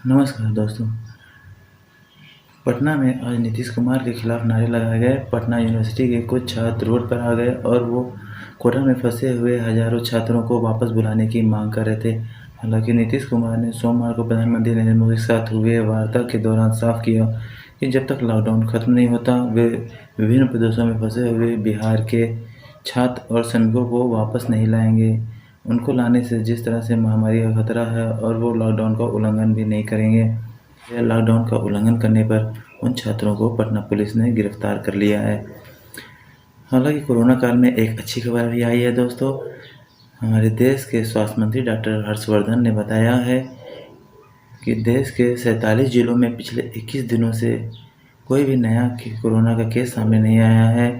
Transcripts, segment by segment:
नमस्कार दोस्तों। पटना में आज नीतीश कुमार के खिलाफ नारे लगाए गए। पटना यूनिवर्सिटी के कुछ छात्र रोड पर आ गए और वो कोटा में फंसे हुए हजारों छात्रों को वापस बुलाने की मांग कर रहे थे। हालांकि नीतीश कुमार ने सोमवार को प्रधानमंत्री नरेंद्र मोदी के साथ हुए वार्ता के दौरान साफ किया कि जब तक लॉकडाउन खत्म नहीं होता वे विभिन्न प्रदेशों में फंसे हुए बिहार के छात्र और श्रमिकों को वापस नहीं लाएंगे। उनको लाने से जिस तरह से महामारी का खतरा है और वो लॉकडाउन का उल्लंघन भी नहीं करेंगे। लॉकडाउन का उल्लंघन करने पर उन छात्रों को पटना पुलिस ने गिरफ्तार कर लिया है। हालांकि कोरोना काल में एक अच्छी खबर भी आई है दोस्तों। हमारे देश के स्वास्थ्य मंत्री डॉक्टर हर्षवर्धन ने बताया है कि देश के 47 जिलों में पिछले 21 दिनों से कोई भी नया कोरोना का केस सामने नहीं आया है।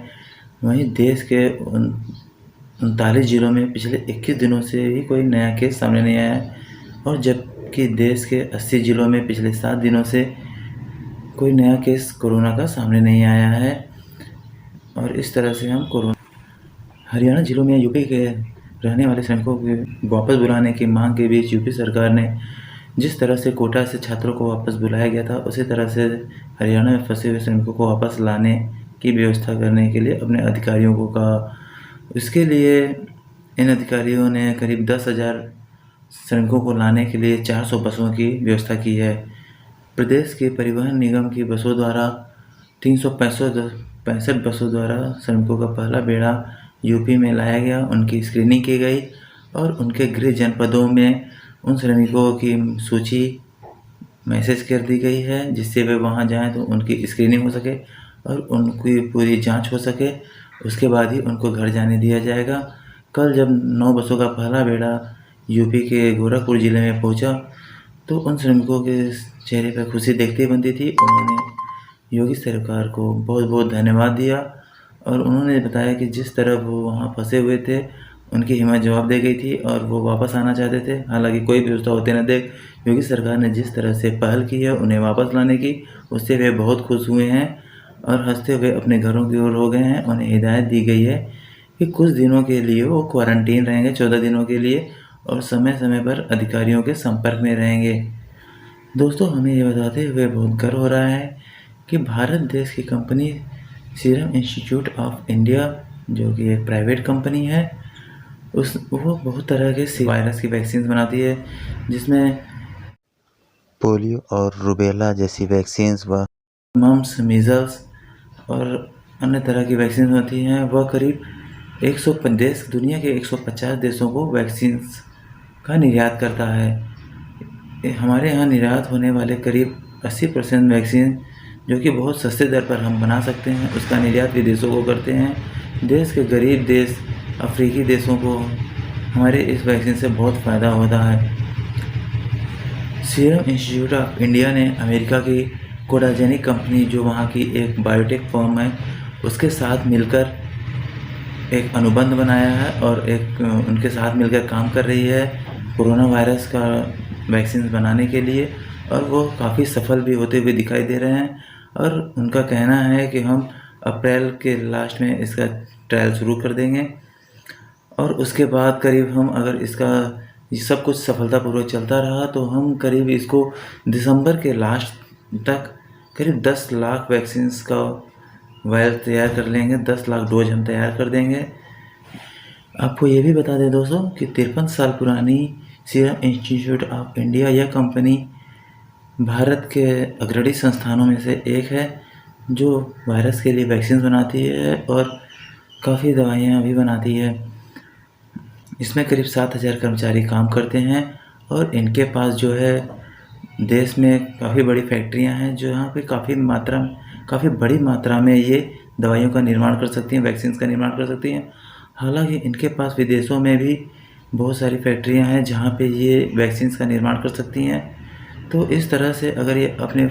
वहीं देश के 39 जिलों में पिछले 21 दिनों से भी कोई नया केस सामने नहीं आया है और जबकि देश के 80 जिलों में पिछले 7 दिनों से कोई नया केस कोरोना का सामने नहीं आया है। और इस तरह से हम कोरोना हरियाणा जिलों में यूपी के रहने वाले श्रमिकों को वापस बुलाने की मांग के बीच यूपी सरकार ने जिस तरह से कोटा से छात्रों को वापस बुलाया गया था उसी तरह से हरियाणा में फंसे हुए श्रमिकों को वापस लाने की व्यवस्था करने के लिए अपने अधिकारियों को कहा। इसके लिए इन अधिकारियों ने करीब 10,000 श्रमिकों को लाने के लिए 400 बसों की व्यवस्था की है। प्रदेश के परिवहन निगम की बसों द्वारा 365 बसों द्वारा श्रमिकों का पहला बेड़ा यूपी में लाया गया। उनकी स्क्रीनिंग की गई और उनके गृह जनपदों में उन श्रमिकों की सूची मैसेज कर दी गई है जिससे वे वहां जाएं तो उनकी स्क्रीनिंग हो सके और उनकी पूरी जांच हो सके। उसके बाद ही उनको घर जाने दिया जाएगा। कल जब 9 बसों का पहला बेड़ा यूपी के गोरखपुर ज़िले में पहुंचा तो उन श्रमिकों के चेहरे पर खुशी देखते बनती थी। उन्होंने योगी सरकार को बहुत बहुत धन्यवाद दिया और उन्होंने बताया कि जिस तरह वो वहाँ फंसे हुए थे उनकी हिम्मत जवाब दे गई थी और वो वापस आना चाहते थे। हालांकि कोई व्यवस्था होते न देख योगी सरकार ने जिस तरह से पहल की है उन्हें वापस लाने की, उससे वे बहुत खुश हुए हैं और हंसते हुए अपने घरों की ओर हो गए हैं। उन्हें हिदायत दी गई है कि कुछ दिनों के लिए वो क्वारंटीन रहेंगे, 14 दिनों के लिए, और समय समय पर अधिकारियों के संपर्क में रहेंगे। दोस्तों, हमें ये बताते हुए बहुत गर्व हो रहा है कि भारत देश की company serum institute of India, जो कि एक प्राइवेट कंपनी है, वो बहुत तरह के वायरस की वैक्सीन बनाती है जिसमें पोलियो और रुबेला जैसी वैक्सीन व मम्स, मीजल्स और अन्य तरह की वैक्सीन होती हैं। वह करीब 150 देश, दुनिया के 150 देशों को वैक्सीन का निर्यात करता है। हमारे यहाँ निर्यात होने वाले करीब 80% वैक्सीन, जो कि बहुत सस्ते दर पर हम बना सकते हैं, उसका निर्यात विदेशों को करते हैं। देश के गरीब देश, अफ्रीकी देशों को हमारे इस वैक्सीन से बहुत फ़ायदा होता है। सीरम इंस्टीट्यूट ऑफ इंडिया ने अमेरिका की कोडाजेनिक कंपनी, जो वहाँ की एक बायोटेक फर्म है, उसके साथ मिलकर एक अनुबंध बनाया है और उनके साथ मिलकर काम कर रही है कोरोना वायरस का वैक्सीन बनाने के लिए, और वो काफ़ी सफल भी होते हुए दिखाई दे रहे हैं। और उनका कहना है कि हम अप्रैल के लास्ट में इसका ट्रायल शुरू कर देंगे और उसके बाद करीब हम, अगर इसका सब कुछ सफलतापूर्वक चलता रहा तो हम करीब इसको दिसंबर के लास्ट तक करीब 10 लाख वैक्सीन्स का वायल तैयार कर लेंगे। 10 लाख डोज हम तैयार कर देंगे। आपको ये भी बता दें दोस्तों कि 53 साल पुरानी सीरम इंस्टीट्यूट ऑफ इंडिया, यह कंपनी भारत के अग्रणी संस्थानों में से एक है जो वायरस के लिए वैक्सीन बनाती है और काफ़ी दवाइयाँ भी बनाती है। इसमें करीब 7,000 कर्मचारी काम करते हैं और इनके पास जो है देश में काफ़ी बड़ी फैक्ट्रियां हैं जो यहाँ पे काफ़ी बड़ी मात्रा में ये दवाइयों का निर्माण कर सकती हैं, वैक्सीन का निर्माण कर सकती हैं। हालांकि इनके पास विदेशों में भी बहुत सारी फैक्ट्रियां हैं जहाँ पे ये वैक्सीन का निर्माण कर सकती हैं। तो इस तरह से अगर ये अपने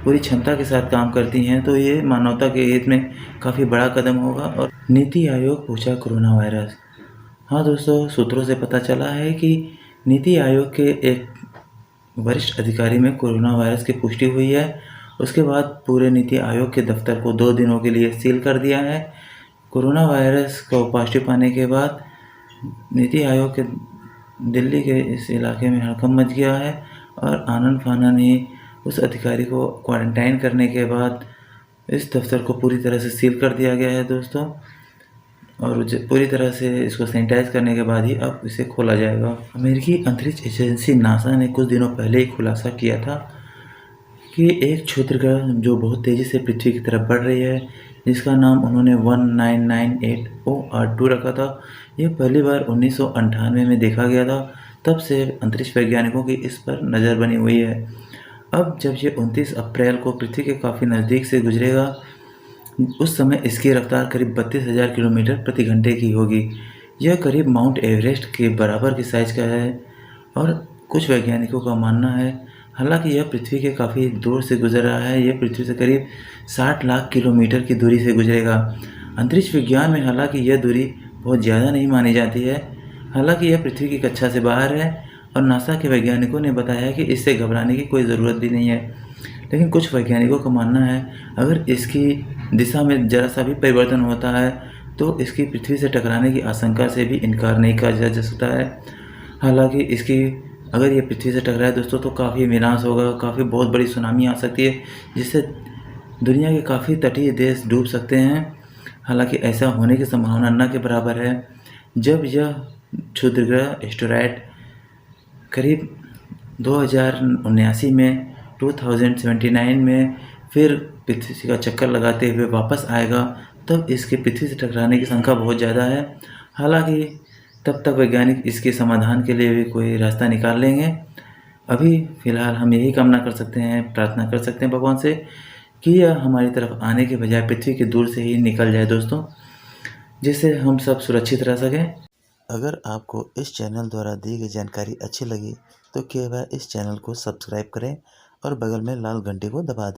पूरी क्षमता के साथ काम करती हैं तो ये मानवता के हित में काफ़ी बड़ा कदम होगा। और नीति आयोग पूछा कोरोना वायरस। हाँ दोस्तों, सूत्रों से पता चला है कि नीति आयोग के एक वरिष्ठ अधिकारी में कोरोना वायरस की पुष्टि हुई है। उसके बाद पूरे नीति आयोग के दफ्तर को 2 दिनों के लिए सील कर दिया है। कोरोना वायरस को पॉजिटिव पाने के बाद नीति आयोग के दिल्ली के इस इलाके में हड़कंप मच गया है और आनन-फानन ही उस अधिकारी को क्वारंटाइन करने के बाद इस दफ़्तर को पूरी तरह से सील कर दिया गया है दोस्तों, और पूरी तरह से इसको सैनिटाइज़ करने के बाद ही अब इसे खोला जाएगा। अमेरिकी अंतरिक्ष एजेंसी नासा ने कुछ दिनोर पहले ही खुलासा किया था कि एक क्षुद्रग्रह जो बहुत तेज़ी से पृथ्वी की तरफ बढ़ रही है, जिसका नाम उन्होंने 1998 OR2 रखा था। यह पहली बार 1998 में देखा गया था। तब से अंतरिक्ष वैज्ञानिकों की इस पर नज़र बनी हुई है। अब जब ये 29 अप्रैल को पृथ्वी के काफ़ी नज़दीक से गुजरेगा, उस समय इसकी रफ्तार करीब 32,000 किलोमीटर प्रति घंटे की होगी। यह करीब माउंट एवरेस्ट के बराबर की साइज़ का है और कुछ वैज्ञानिकों का मानना है, हालांकि यह पृथ्वी के काफ़ी दूर से गुजर रहा है। यह पृथ्वी से करीब 60 लाख किलोमीटर की दूरी से गुजरेगा। अंतरिक्ष विज्ञान में हालांकि यह दूरी बहुत ज़्यादा नहीं मानी जाती है। हालांकि यह पृथ्वी की कक्षा से बाहर है और नासा के वैज्ञानिकों ने बताया कि इससे घबराने की कोई ज़रूरत भी नहीं है। लेकिन कुछ वैज्ञानिकों का मानना है, अगर इसकी दिशा में ज़रा सा भी परिवर्तन होता है तो इसकी पृथ्वी से टकराने की आशंका से भी इनकार नहीं किया जा सकता है। हालांकि इसकी अगर ये पृथ्वी से टकराए दोस्तों तो काफ़ी विनाश होगा, काफ़ी बहुत बड़ी सुनामी आ सकती है, जिससे दुनिया के काफ़ी तटीय देश डूब सकते हैं। हालांकि ऐसा होने की संभावना न के बराबर है। जब यह क्षुद्रग्रह एस्टेरॉयड करीब 2079 में 2079 में फिर पृथ्वी का चक्कर लगाते हुए वापस आएगा, तब इसके पृथ्वी से टकराने की संख्या बहुत ज़्यादा है। हालांकि तब तक वैज्ञानिक इसके समाधान के लिए भी कोई रास्ता निकाल लेंगे। अभी फ़िलहाल हम यही कामना कर सकते हैं, प्रार्थना कर सकते हैं भगवान से कि यह हमारी तरफ आने के बजाय पृथ्वी के दूर से ही निकल जाए दोस्तों, जिससे हम सब सुरक्षित रह सकें। अगर आपको इस चैनल द्वारा दी गई जानकारी अच्छी लगी तो कृपया इस चैनल को सब्सक्राइब करें और बगल में लाल घंटी को दबा दें।